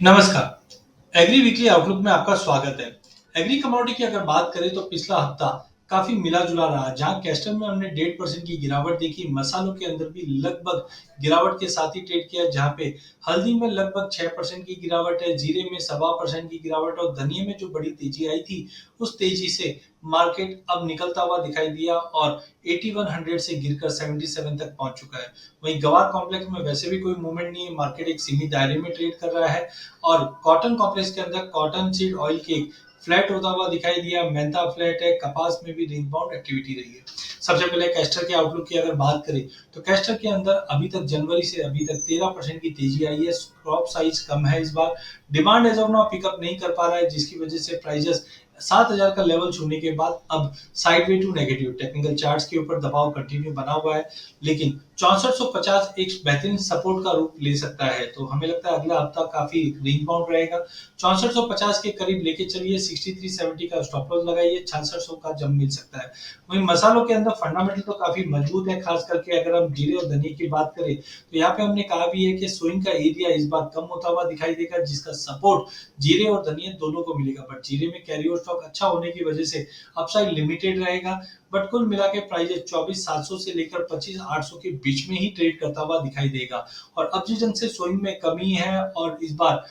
नमस्कार। Agree weekly outlook में आपका स्वागत है। एग्री कमोडिटी की अगर बात करें तो पिछला हफ्ता काफी मिला जुला रहा, जहां कैस्टर में हमने 1.5% की गिरावट देखी। मसालों के अंदर भी लगभग गिरावट के साथ ही ट्रेड किया, जहां पे हल्दी में लगभग 6% की गिरावट है, जीरे में 1.25% की गिरावट और धनिये में जो बड़ी तेजी आई थी, उस तेजी से मार्केट अब निकलता हुआ दिखाई दिया और 8100 से गिरकर 77 तक पहुंच चुका है। वहीं गवार कॉम्प्लेक्स में वैसे भी कोई मूवमेंट नहीं है, मार्केट एक सीमित दायरे में ट्रेड कर रहा है। और कॉटन कॉम्प्लेक्स के अंदर cotton seed oil cake flat होता हुआ दिखाई दिया, मेंथा फ्लैट है, कपास में भी रेंज बाउंड एक्टिविटी रही है। सबसे पहले कैस्टर के आउटलुक की अगर बात करें तो कैस्टर के अंदर अभी तक जनवरी से अभी तक 13% की तेजी आई है। क्रॉप साइज कम है इस बार। Demand as of now pickup नहीं कर पा रहा है, जिसकी वजह से प्राइजेस 7000 का लेवल छूने के बाद अब sideway to negative technical charts के ऊपर दबाव कंटिन्यू बना हुआ है, लेकिन 6450 एक बेहतरीन सपोर्ट का रूप ले सकता है। तो हमें लगता है अगला हफ्ता काफी रेंज बाउंड रहेगा। 6450 के करीब लेके चलिए, 6370 का स्टॉप लॉस लगाइए, 6600 का जंप मिल सकता है। वहीं मसालों के अंदर फंडामेंटल तो काफी मजबूत है, खास करके अगर हम जीरे और धनिये की बात करें तो यहाँ पे हमने कहा भी है कि स्विंग का एरिया इस बार कम होता हुआ दिखाई देगा, जिसका सपोर्ट जीरे और धनिये दोनों को मिलेगा। बट जीरे में कैरी ओवर स्टॉक अच्छा होने की वजह से अपसाइड लिमिटेड रहेगा। बट कुल मिला के प्राइस 24,700 से लेकर 25,800 के बीच में ही ट्रेड करता हुआ दिखाई देगा। और अब जिस ढंग से स्विंग में कमी है और इस बार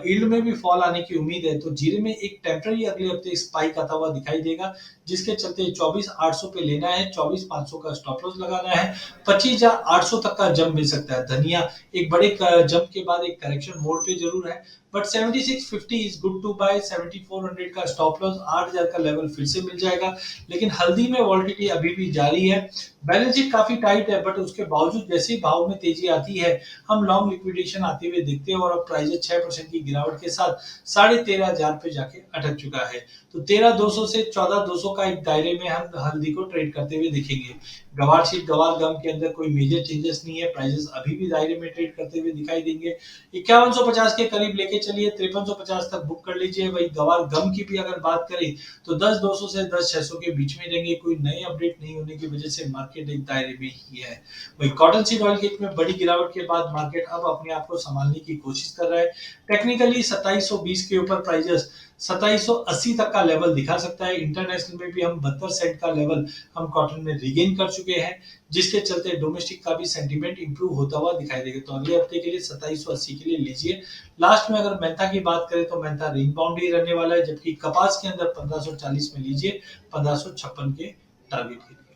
यील्ड में भी फॉल आने की उम्मीद है, तो जीरे में एक टेम्पररी अगले हफ्ते स्पाइक आता हुआ दिखाई देगा, जिसके चलते 24,800 पे लेना है, 24,500 का स्टॉप लॉस लगाना है, 25,800 तक का जंप मिल सकता है। धनिया एक बड़े जंप के बाद एक करेक्शन मोड पे जरूर है, but 7650 is good to buy. 7400 का स्टॉप लॉस, 8000 का लेवल फिर से मिल जाएगा। लेकिन हल्दी में वॉलिटिलिटी अभी भी जारी है। बैलेंस शीट काफी टाइट है, बट उसके बावजूद जैसे ही भाव में तेजी आती है, हम लॉन्ग लिक्विडेशन आते हुए देखते हैं और अब प्राइस 6% की गिरावट के साथ 13,500 पे जाके अटक चुका है। तो 13,200 से 14,200 का एक दायरे में हम हल्दी को ट्रेड करते हुए दिखेंगे। गवार शीट गवार गम के अंदर कोई मेजर चेंजेस नहीं है, प्राइसेस अभी भी दायरे में ट्रेड करते हुए दिखाई देंगे। 5150 के करीब लेके चलिए, 5350 तक बुक कर लीजिए। वही गवार गम की भी अगर बात करें तो 10,200 से 10,600 के बीच में रहेंगे। कोई नए अपडेट नहीं होने की वजह से मार्केट एक दायरे में ही है। वही कॉटन सीड ऑयल केक में बड़ी गिरावट के बाद मार्केट अब अपने आप को संभालने की कोशिश कर रहा है। टेक्निकली 2720 के ऊपर प्राइजेस 2780 तक का लेवल दिखा सकता है। इंटरनेशनल में भी हम 72 सेंट का लेवल हम कॉटन में रिगेन कर चुके हैं, जिसके चलते डोमेस्टिक का भी सेंटीमेंट इंप्रूव होता हुआ दिखाई देगा। तो अगले हफ्ते के लिए 2780 के लिए लीजिए। लास्ट में अगर मेंथा की बात करें तो मेंथा रेंज बाउंड ही रहने वाला है, जबकि कपास के अंदर 1540 में लीजिए, 1556 के टारगेट के लिए।